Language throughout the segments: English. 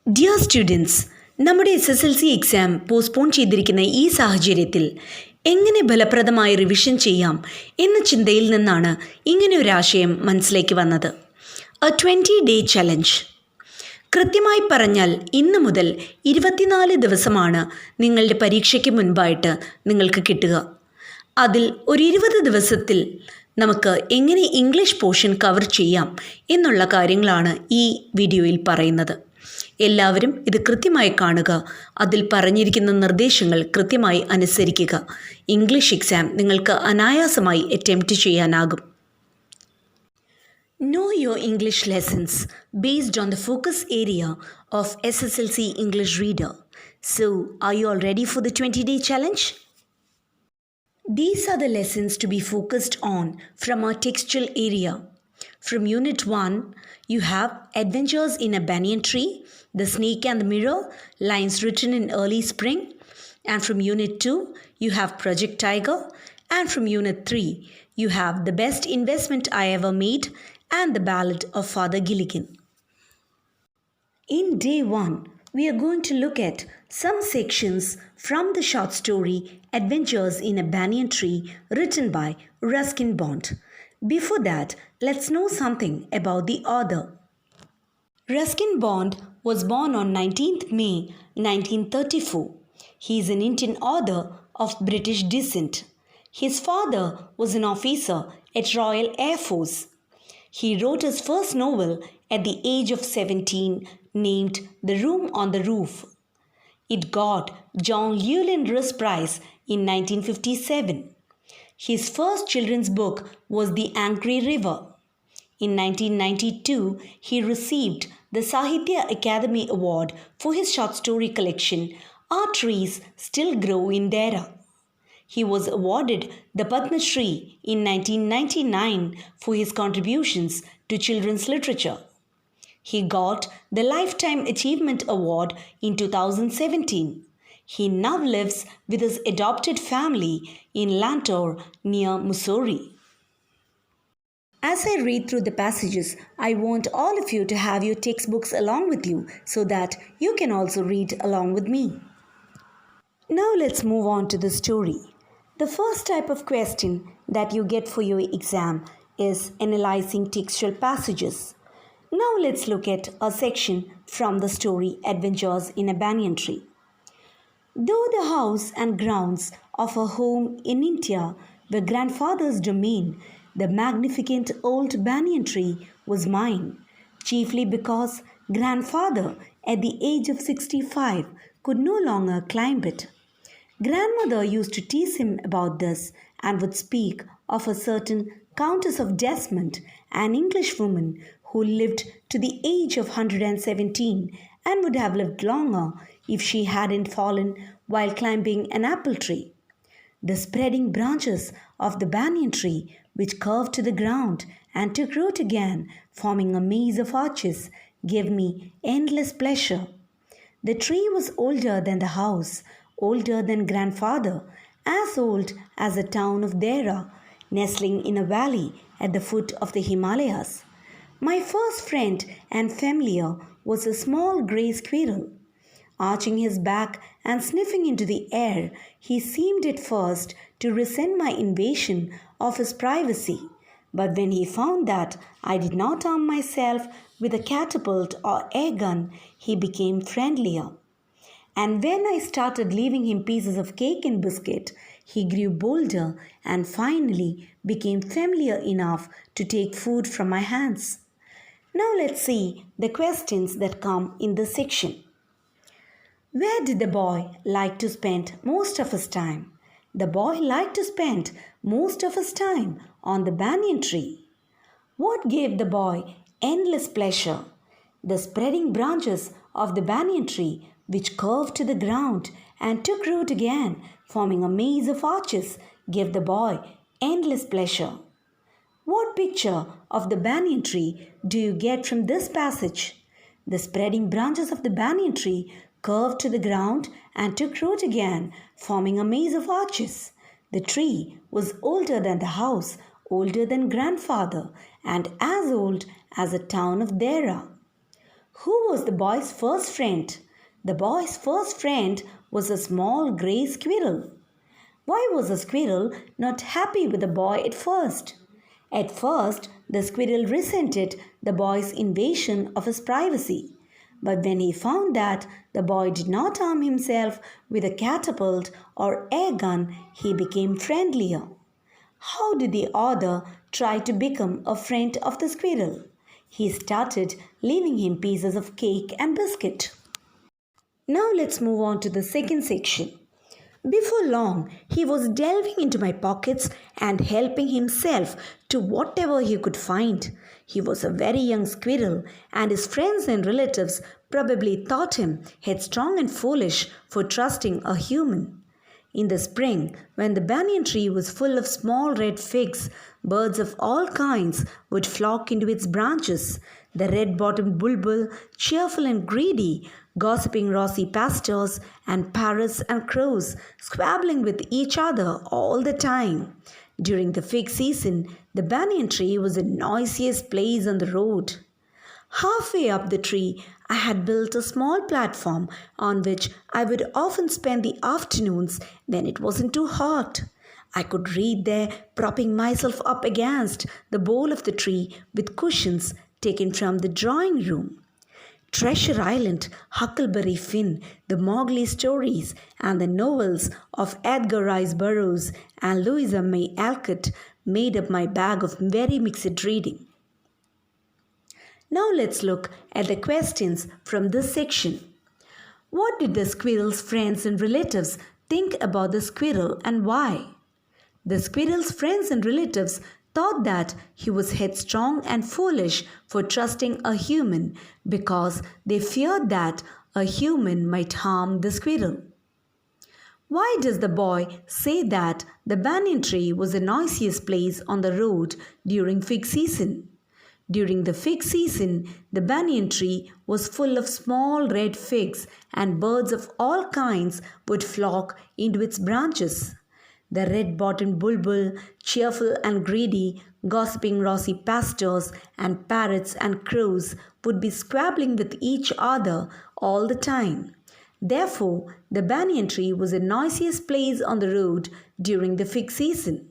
Dear students, നമ്മുടെ SSLC exam postpone ചെയ്തിരിക്കുന്ന ഈ സാഹചര്യത്തിൽ എങ്ങനെ ഫലപ്രദമായി റിവിഷൻ ചെയ്യാം എന്ന ചിന്തയിൽ നിന്നാണ് ഇങ്ങനെ ഒരു ആശയം മനസ്സിലേക്ക് വന്നത്. A 20-day challenge. കൃത്യമായി പറഞ്ഞാൽ ഇന്ന് മുതൽ 24 ദിവസമാണ് നിങ്ങളുടെ പരീക്ഷയ്ക്ക് മുൻപായിട്ട് നിങ്ങൾക്ക് കിട്ടുക. അതിൽ ഒരു 20 ദിവസത്തിൽ നമുക്ക് എങ്ങനെ ഇംഗ്ലീഷ് പോർഷൻ കവർ ചെയ്യാം എന്നുള്ള കാര്യങ്ങളാണ് ഈ വീഡിയോയിൽ പറയുന്നത്. എല്ലാവരും ഇത് കൃത്യമായി കാണുക, അതിൽ പറഞ്ഞിരിക്കുന്ന നിർദ്ദേശങ്ങൾ കൃത്യമായി അനുസരിക്കുക. ഇംഗ്ലീഷ് എക്സാം നിങ്ങൾക്ക് അനായാസമായി അറ്റംപ്റ്റ് ചെയ്യാനാകും. Know your English lessons based on the focus area of SSLC English Reader. So, are you all ready for the 20-day challenge? These are the lessons to be focused on from our textual area. From Unit 1, you have Adventures in a Banyan Tree, The Snake and the Mirror, lines written in early spring. And from Unit 2, you have Project Tiger. And from Unit 3, you have The Best Investment I Ever Made and The Ballad of Father Gilligan. In day 1, we are going to look at some sections from the short story Adventures in a Banyan Tree written by Ruskin Bond. Before that, let's know something about the author. Ruskin Bond was born on 19th May 1934. He is an Indian author of British descent. His father was an officer at Royal Air Force. He wrote his first novel at the age of 17 named The Room on the Roof. It got John Llewellyn Rhys Prize in 1957. His first children's book was The Angry River. In 1992, he received the Sahitya Akademi Award for his short story collection Our Trees Still Grow in Dehra. He was awarded the Padma Shri in 1999 for his contributions to children's literature. He got the Lifetime Achievement Award in 2017. He now lives with his adopted family in Lantor near Mussoorie. As I read through the passages, I want all of you to have your textbooks along with you so that you can also read along with me. Now let's move on to the story. The first type of question that you get for your exam is analyzing textual passages. Now let's look at a section from the story Adventures in a Banyan Tree. Though the house and grounds of her home in India were grandfather's domain, the magnificent old banyan tree was mine, chiefly because grandfather, at the age of 65, could no longer climb it. Grandmother used to tease him about this and would speak of a certain Countess of Desmond, an English woman who lived to the age of 117 and would have lived longer if she hadn't fallen while climbing an apple tree. The spreading branches of the banyan tree, which curved to the ground and took root again, forming a maze of arches, gave me endless pleasure. The tree was older than the house, older than grandfather, as old as the town of Dehra, nestling in a valley at the foot of the Himalayas. My first friend and familiar was a small grey squirrel. Arching his back and sniffing into the air, he seemed at first to resent my invasion of his privacy. But when he found that I did not arm myself with a catapult or air gun, he became friendlier. And when I started leaving him pieces of cake and biscuit, he grew bolder and finally became familiar enough to take food from my hands. Now let's see the questions that come in this section. Where did the boy like to spend most of his time? The boy liked to spend most of his time on the banyan tree. What gave the boy endless pleasure? The spreading branches of the banyan tree, which curved to the ground and took root again, forming a maze of arches, gave the boy endless pleasure. What picture of the banyan tree do you get from this passage? The spreading branches of the banyan tree curved to the ground and took root again, forming a maze of arches. The tree was older than the house, older than grandfather, and as old as the town of Dehra. Who was the boy's first friend? The boy's first friend was a small grey squirrel. Why was the squirrel not happy with the boy at first? At first, the squirrel resented the boy's invasion of his privacy. But when he found that the boy did not arm himself with a catapult or air gun, he became friendlier. How did the author try to become a friend of the squirrel? He started leaving him pieces of cake and biscuit. Now let's move on to the second section. Before long, he was delving into my pockets and helping himself to whatever he could find. He was a very young squirrel, and his friends and relatives probably thought him headstrong and foolish for trusting a human. In the spring, when the banyan tree was full of small red figs, birds of all kinds would flock into its branches. The red-bottomed bulbul, cheerful and greedy, gossiping rosy pastors, and parrots and crows squabbling with each other all the time. During the fig season, the banyan tree was the noisiest place on the road. Halfway up the tree, I had built a small platform on which I would often spend the afternoons when it wasn't too hot. I could read there, propping myself up against the bole of the tree with cushions taken from the drawing room. Treasure Island, Huckleberry Finn, the Mowgli stories, and the novels of Edgar Rice Burroughs and Louisa May Alcott made up my bag of very mixed reading. Now let's look at the questions from this section. What did the squirrel's friends and relatives think about the squirrel and why? The squirrel's friends and relatives thought that he was headstrong and foolish for trusting a human because they feared that a human might harm the squirrel. Why does the boy say that the banyan tree was the noisiest place on the road during fig season? During the fig season, the banyan tree was full of small red figs, and birds of all kinds would flock into its branches. The red-bottomed bulbul, cheerful and greedy, gossiping rosy pastors, and parrots and crows would be squabbling with each other all the time. Therefore, the banyan tree was the noisiest place on the road during the fig season.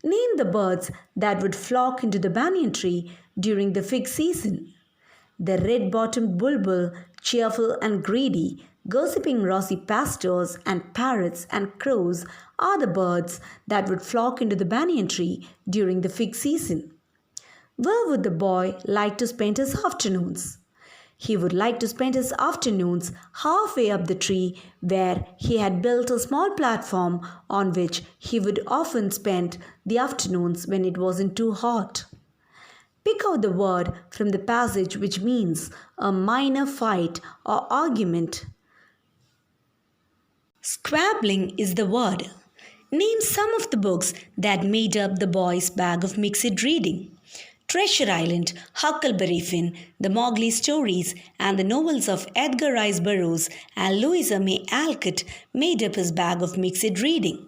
Name the birds that would flock into the banyan tree during the fig season. The red-bottomed bulbul, cheerful and greedy, gossiping rosy pastors, and parrots and crows are the birds that would flock into the banyan tree during the fig season. Where would the boy like to spend his afternoons? He would like to spend his afternoons halfway up the tree where he had built a small platform on which he would often spend the afternoons when it wasn't too hot. Pick out the word from the passage which means a minor fight or argument. Squabbling is the word. Name some of the books that made up the boy's bag of mixed reading. Treasure Island, Huckleberry Finn, the Mowgli stories, and the novels of Edgar Rice Burroughs and Louisa May Alcott made up his bag of mixed reading.